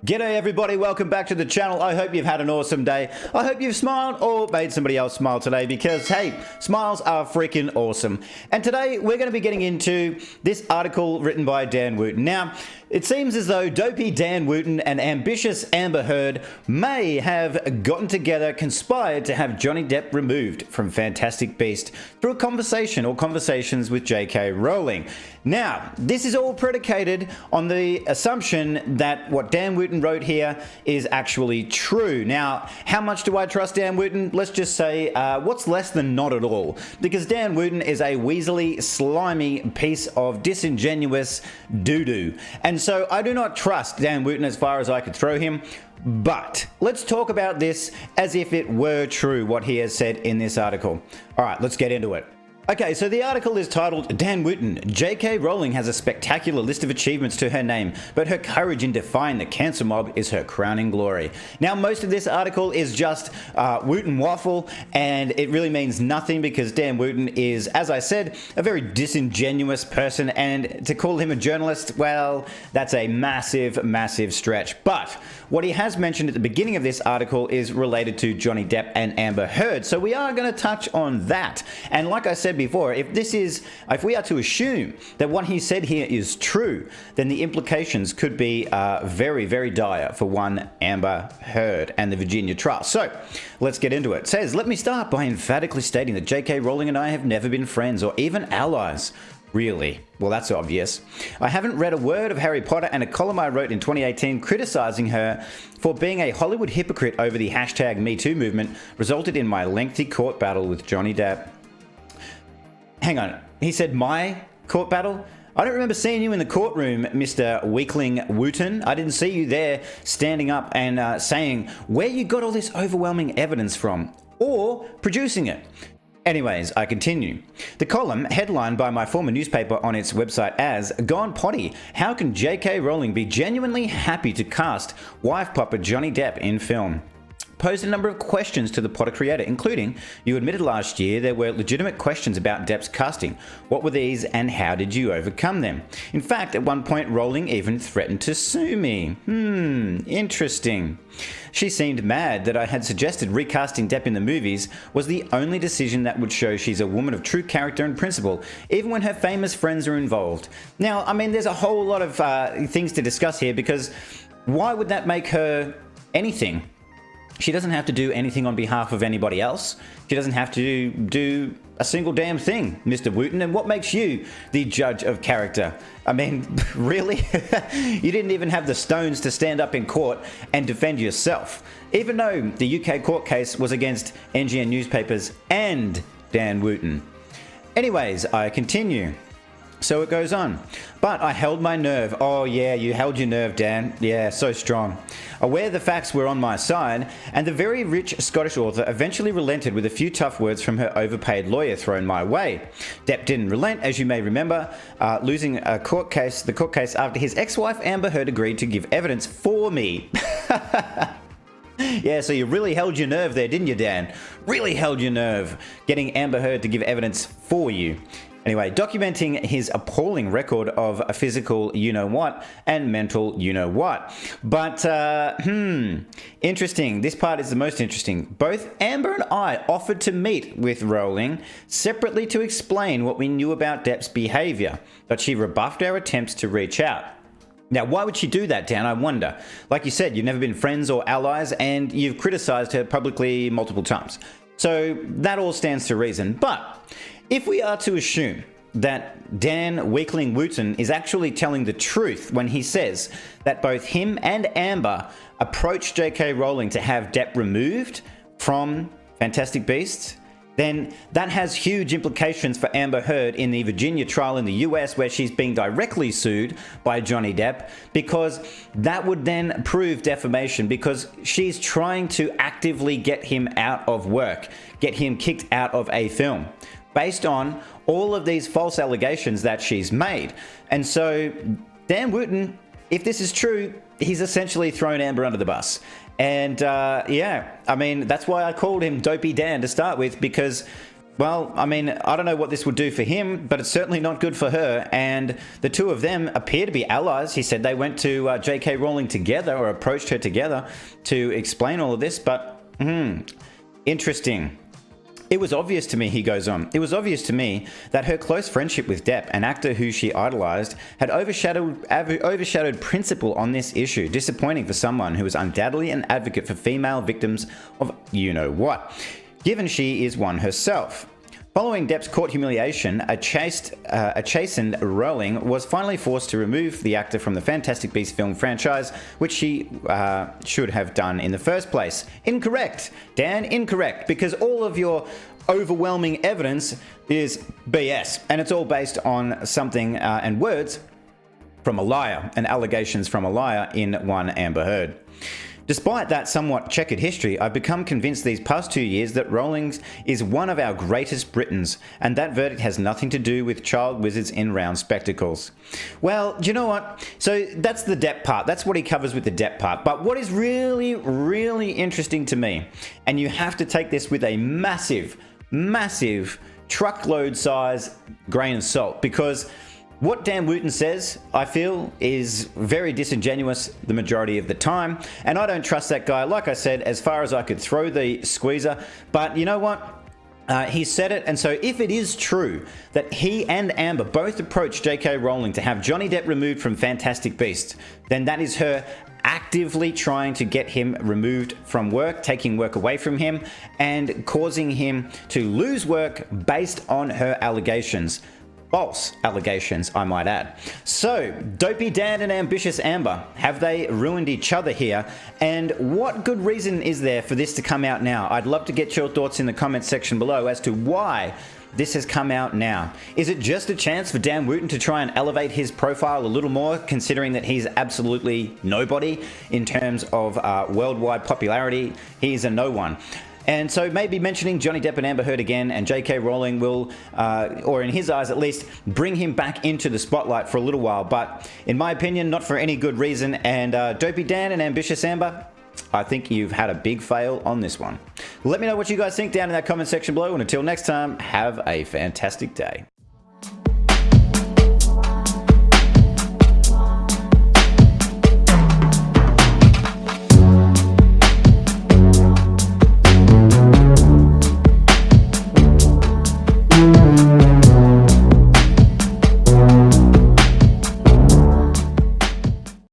G'day everybody, welcome back to the channel. I hope you've had an awesome day. I hope you've smiled or made somebody else smile today because, hey, smiles are freaking awesome. And today we're going to be getting into this article written by Dan Wootton. Now, it seems as though dopey Dan Wootton and ambitious Amber Heard may have gotten together, conspired to have Johnny Depp removed from Fantastic Beasts through a conversation or conversations with JK Rowling. Now, this is all predicated on the assumption that what Dan Wootton wrote here is actually true. Now, how much do I trust Dan Wootton? Let's just say, what's less than not at all? Because Dan Wootton is a weaselly, slimy piece of disingenuous doo-doo. And so I do not trust Dan Wootton as far as I could throw him. But let's talk about this as if it were true, what he has said in this article. All right, let's get into it. Okay, so the article is titled, Dan Wootton, JK Rowling has a spectacular list of achievements to her name, but her courage in defying the cancer mob is her crowning glory. Now, most of this article is just Wootton waffle, and it really means nothing because Dan Wootton is, as I said, a very disingenuous person, and to call him a journalist, well, that's a massive, massive stretch. But what he has mentioned at the beginning of this article is related to Johnny Depp and Amber Heard, so we are going to touch on that. And like I said before, if we are to assume that what he said here is true, then the implications could be very, very dire for one Amber Heard and the Virginia trial. So let's get into it. It says, let me start by emphatically stating that JK Rowling and I have never been friends or even allies. Really? Well, that's obvious. I haven't read a word of Harry Potter, and a column I wrote in 2018 criticizing her for being a Hollywood hypocrite over the hashtag #MeToo movement resulted in my lengthy court battle with Johnny Depp. Hang on, he said my court battle? I don't remember seeing you in the courtroom, Mr. Weakling Wootton. I didn't see you there standing up and saying where you got all this overwhelming evidence from, or producing it. Anyways, I continue. The column, headlined by my former newspaper on its website as Gone Potty, how can JK Rowling be genuinely happy to cast wife puppet Johnny Depp in film? Posed a number of questions to the Potter creator, including, you admitted last year there were legitimate questions about Depp's casting. What were these and how did you overcome them? In fact, at one point Rowling even threatened to sue me. Interesting. She seemed mad that I had suggested recasting Depp in the movies was the only decision that would show she's a woman of true character and principle, even when her famous friends are involved. Now, I mean, there's a whole lot of things to discuss here because why would that make her anything? She doesn't have to do anything on behalf of anybody else. She doesn't have to do a single damn thing, Mr. Wootton. And what makes you the judge of character? I mean, really? You didn't even have the stones to stand up in court and defend yourself. Even though the UK court case was against NGN newspapers and Dan Wootton. Anyways, I continue. So it goes on. But I held my nerve. Oh yeah, you held your nerve, Dan. Yeah, so strong. Aware the facts were on my side, and the very rich Scottish author eventually relented with a few tough words from her overpaid lawyer thrown my way. Depp didn't relent, as you may remember, losing the court case after his ex-wife Amber Heard agreed to give evidence for me. Yeah, so you really held your nerve there, didn't you, Dan? Really held your nerve, getting Amber Heard to give evidence for you. Anyway, documenting his appalling record of a physical you-know-what and mental you-know-what. But, interesting. This part is the most interesting. Both Amber and I offered to meet with Rowling separately to explain what we knew about Depp's behaviour, but she rebuffed our attempts to reach out. Now, why would she do that, Dan? I wonder. Like you said, you've never been friends or allies, and you've criticised her publicly multiple times. So that all stands to reason. But if we are to assume that Dan Weakling Wootton is actually telling the truth when he says that both him and Amber approached JK Rowling to have Depp removed from Fantastic Beasts, then that has huge implications for Amber Heard in the Virginia trial in the US, where she's being directly sued by Johnny Depp, because that would then prove defamation, because she's trying to actively get him out of work, get him kicked out of a film, based on all of these false allegations that she's made. And so Dan Wootton, if this is true, he's essentially thrown Amber under the bus. And yeah, I mean, that's why I called him Dopey Dan to start with, because Well, I mean, I don't know what this would do for him, but it's certainly not good for her. And the two of them appear to be allies. He said they went to JK Rowling together, or approached her together to explain all of this. But, interesting. It was obvious to me, he goes on, it was obvious to me that her close friendship with Depp, an actor who she idolized, had overshadowed principle on this issue. Disappointing for someone who is undoubtedly an advocate for female victims of you-know-what, given she is one herself. Following Depp's court humiliation, a chastened Rowling was finally forced to remove the actor from the Fantastic Beasts film franchise, which she should have done in the first place. Incorrect, Dan, incorrect, because all of your overwhelming evidence is BS, and it's all based on something and words from a liar, and allegations from a liar in one Amber Heard. Despite that somewhat checkered history, I've become convinced these past 2 years that Rowling is one of our greatest Britons, and that verdict has nothing to do with child wizards in round spectacles. Well, do you know what? So that's the Depp part. That's what he covers with the Depp part. But what is really, really interesting to me, and you have to take this with a massive, massive truckload size grain of salt, because what Dan Wootton says, I feel, is very disingenuous the majority of the time, and I don't trust that guy, like I said, as far as I could throw the squeezer. But you know what? He said it, and so if it is true that he and Amber both approached JK Rowling to have Johnny Depp removed from Fantastic Beasts, then that is her actively trying to get him removed from work, taking work away from him, and causing him to lose work based on her allegations. False allegations, I might add. So, Dopey Dan and Ambitious Amber, have they ruined each other here? And what good reason is there for this to come out now? I'd love to get your thoughts in the comments section below as to why this has come out now. Is it just a chance for Dan Wootton to try and elevate his profile a little more, considering that he's absolutely nobody in terms of worldwide popularity? He's a no one. And so maybe mentioning Johnny Depp and Amber Heard again, and JK Rowling will, or in his eyes at least, bring him back into the spotlight for a little while. But in my opinion, not for any good reason. And Dopey Dan and Ambitious Amber, I think you've had a big fail on this one. Let me know what you guys think down in that comment section below. And until next time, have a fantastic day.